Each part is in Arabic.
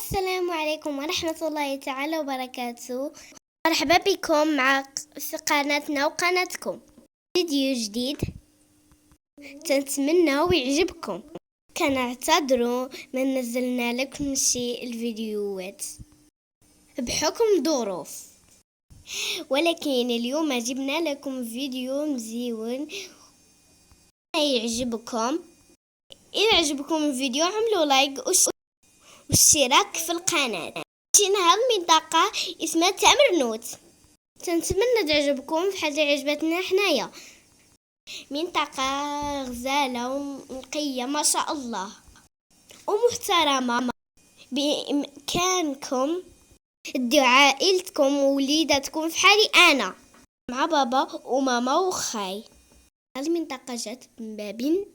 السلام عليكم ورحمة الله تعالى وبركاته. مرحبا بكم في قناتنا وقناتكم فيديو جديد. تنتمنى يعجبكم. كنعتذروا من نزلنا لكم شي الفيديوهات بحكم ظروف، ولكن اليوم جبنا لكم فيديو مزيون يعجبكم. إذا عجبكم الفيديو عملوا لايك واشتراك في القناة. جينا هاد المنطقة اسمها تامرنوت، تنتمنى تعجبكم بحال اللي عجبتنا حنايا. منطقة غزالة ونقية ما شاء الله ومحترمة. بإمكانكم تديو عائلتكم ووليداتكم في حالي أنا مع بابا وماما وخاي. هذه المنطقة جات من باب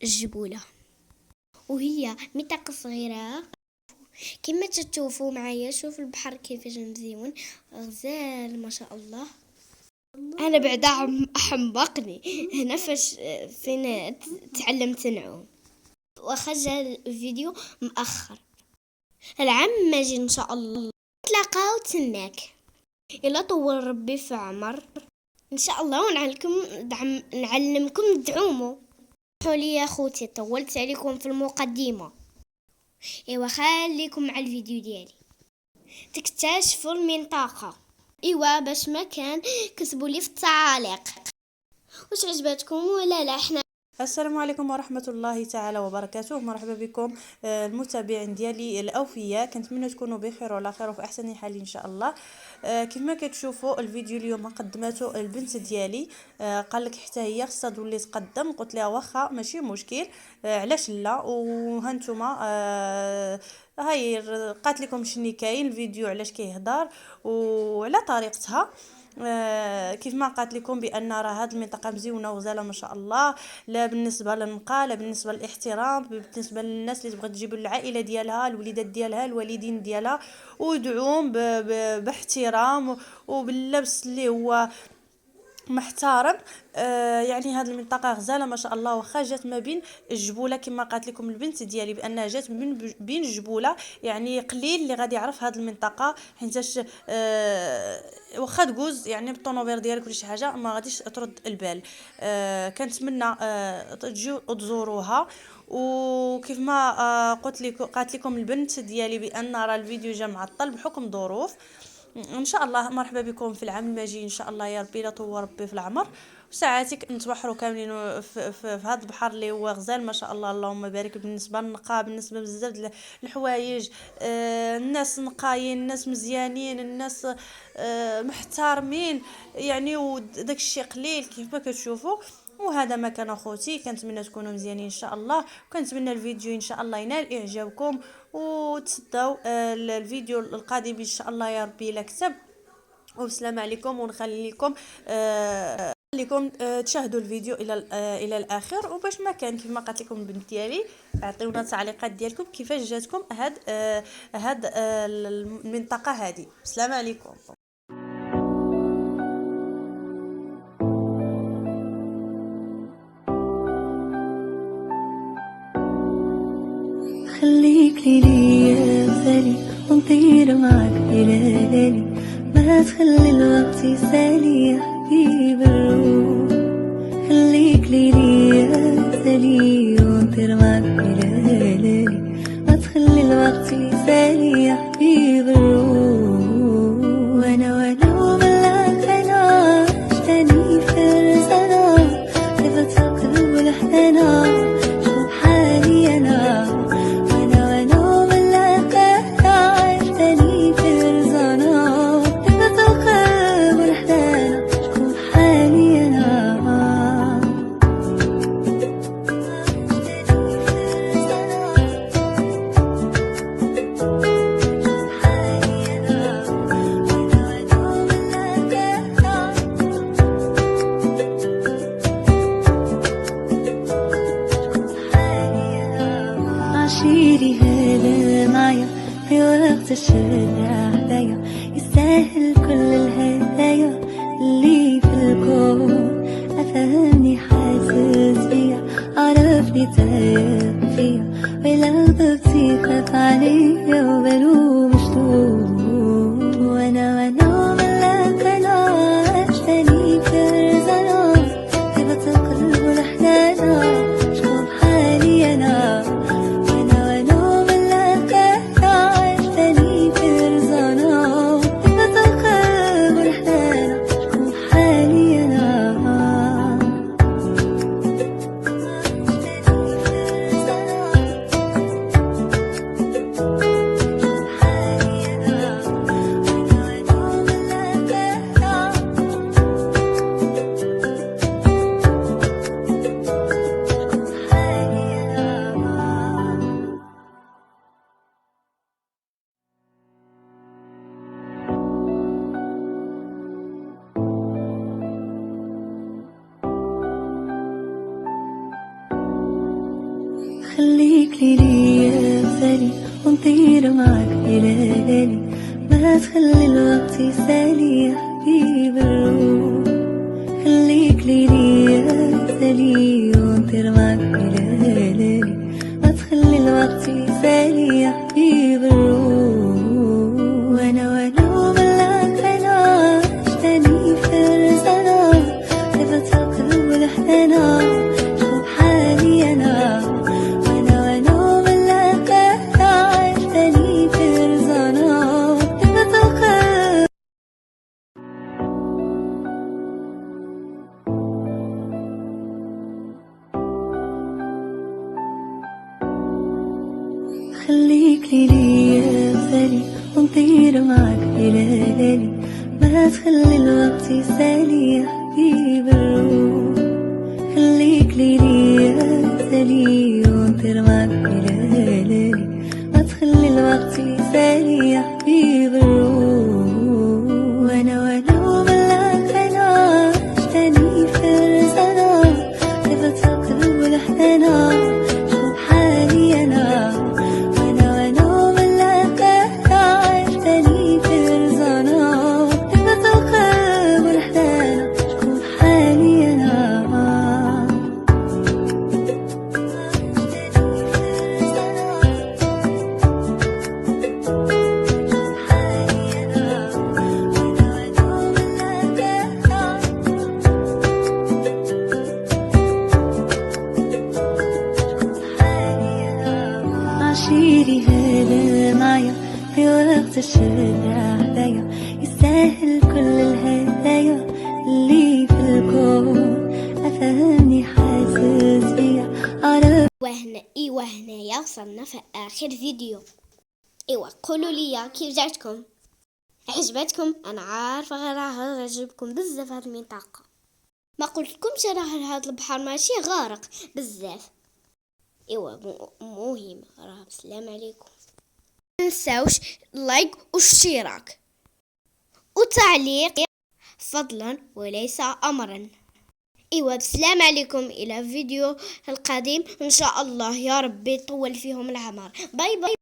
الجبولة، وهي منطقة صغيرة كما تشوفوا معايا. شوف البحر كيفاش مزيون غزال ما شاء الله. انا بعدا حمقني هنا فين تعلمت نعوم، واخرج الفيديو مأخر. العام ماجي ان شاء الله نتلاقاو تماك. الا طول ربي في عمر ان شاء الله نعلمكم تعوموا. حولي يا خوتي طولت عليكم في المقدمه. ايوا خليكم مع الفيديو ديالي تكتشفوا المنطقه. ايوا باش ما كان كتبوا لي في التعاليق واش عجبتكم ولا لا. احنا السلام عليكم ورحمة الله تعالى وبركاته. مرحبا بكم المتابعين ديالي الأوفياء، كنتمنى تكونوا بخير وعلى خير وفي أحسن حال إن شاء الله. كيف ما كتشوفوا الفيديو اليوم قدمته البنت ديالي، قال لك حتى هي خصها تولي تقدم. قلت لها واخا ماشي مشكل، علاش لا. وهانتوما هاي قالت لكم شني كاين الفيديو علاش كيهضر وعلى طريقتها. كيف ما قالت لكم بان راه هذه المنطقه مزيونه وغزاله ما شاء الله، لا بالنسبه للنقاء لا بالنسبه للاحترام، بالنسبه للناس اللي تبغى تجيب العائله ديالها الوليدات ديالها الوالدين ديالها ويدعوهم باحترام وباللبس اللي هو محترم. يعني هذه المنطقه غزاله ما شاء الله، واخا جات ما بين الجبوله كما قالت لكم البنت ديالي بانها جات من بين الجبوله، يعني قليل اللي غادي يعرف هذه المنطقه. حيتاش واخا تجوز يعني بالطونوبيل ديالك ولا شي حاجه ما غاديش ترد البال. كنتمنى تجيو تزوروها. وكيف ما قالت لكم البنت ديالي بان راه الفيديو جا معطل بحكم ظروف. ان شاء الله مرحبا بكم في العام الماجي ان شاء الله، يا ربي لا طول ربي في العمر وساعاتك نتبحروا كاملين في هذا البحر اللي هو غزال ما شاء الله. اللهم بارك. بالنسبه للنقاء، بالنسبه بزاف الحوايج، الناس نقايين، الناس مزيانين، الناس محترمين يعني، وداك الشيء قليل كيف ما كتشوفوا. وهذا ما كان اخوتي، كنتمنى تكونوا مزيانين ان شاء الله، وكنتمنى الفيديو ان شاء الله ينال اعجابكم وتصدوا الفيديو القادم ان شاء الله يا ربي لا كتب. والسلام عليكم، ونخلي لكم تشاهدوا الفيديو الى الاخر. وباش ما كان كيف ما قالت لكم البنت ديالي اعطيونا التعليقات ديالكم كيفاش جاتكم هاد المنطقه هذه. السلام عليكم. خليك لي يا غالي ونطير معاك بلالي، ما تخلي الوقت يسالي يا حبيب الروح. خليك لي يا غالي ونطير معاك بلالي، ما تخلي الوقت يسالي يا حبيب الروح. وانا وبلاك انا تاني فرسنا صفة القلب والحنان شوف حالي انا. عشيري هذا معايا في وقت الشارع عليا، يستاهل كل الهدايا اللي في الكون. أفهمني حاسس بيا، عرفني تايه فيا، ولو ضبطي خاف عليا وبلوم شلون وانا ملكنا عشتني كرزنا هبة القلب والحنانة شكون بحالي انا ملكنا عشتني كرزنا هبة القلب والحنانة شكون بحالي انا خليك ليا مثالي ونطير معاك ليالي ما تخلي الوقت يسالي يا حبيب الروح خليك ليا مثالي ونطير معاك ليالي ما تخلي الوقت يسالي يا حبيب الروح وانا ملكنا عشتني فرزنا هبة القلب والحنانة شوف بحالي انا خليك ليا مثالي ونطير معاك ليالي ما تخلي الوقت يسالي يا حبيب الروح خليك ليا مثالي ونطير معاك ليالي ما تخلي الوقت يسالي يا حبيب الروح وانا ملكنا عشتني فرزنا هبة القلب والحنانة شوف بحالي انا عشيري هذا معايا في وقت الشدة عليا يستاهل كل الهدايا اللي في الكون أفهمني حاسس بيا عرف وهنا وصلنا في آخر فيديو. قولوا لي كيف جاتكم؟ عجبتكم؟ أنا عارفة راح يعجبكم بزاف هاد المنطقة. ما قلتلكمش راه هاد البحر ماشي غارق بزاف. مهم راه بسلام عليكم. متنساوش لايك واشتراك وتعليق فضلا وليس امرا. بسلام عليكم الى فيديو القادم ان شاء الله، يا ربي يطول فيهم العمر. باي باي.